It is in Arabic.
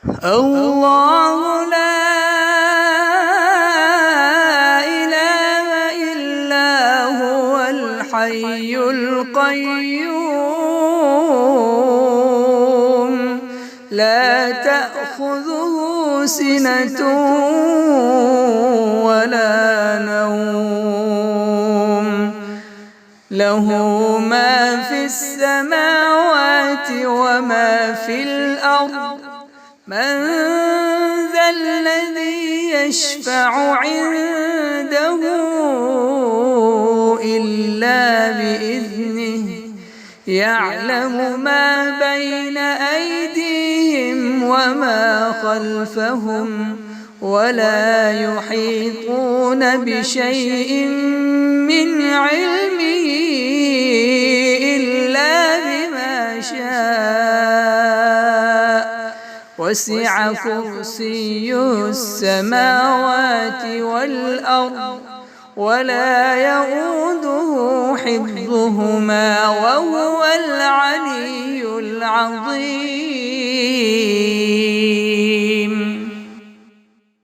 الله لا إله إلا هو الحي القيوم لا تأخذه سنة ولا نوم له ما في السماوات وما في الأرض من ذا الذي يشفع عنده إلا بإذنه يعلم ما بين أيديهم وما خلفهم ولا يحيطون بشيء من علمه إلا بما شاء وسع كرسيه السماوات والأرض ولا يؤوده حفظهما وهو العلي العظيم.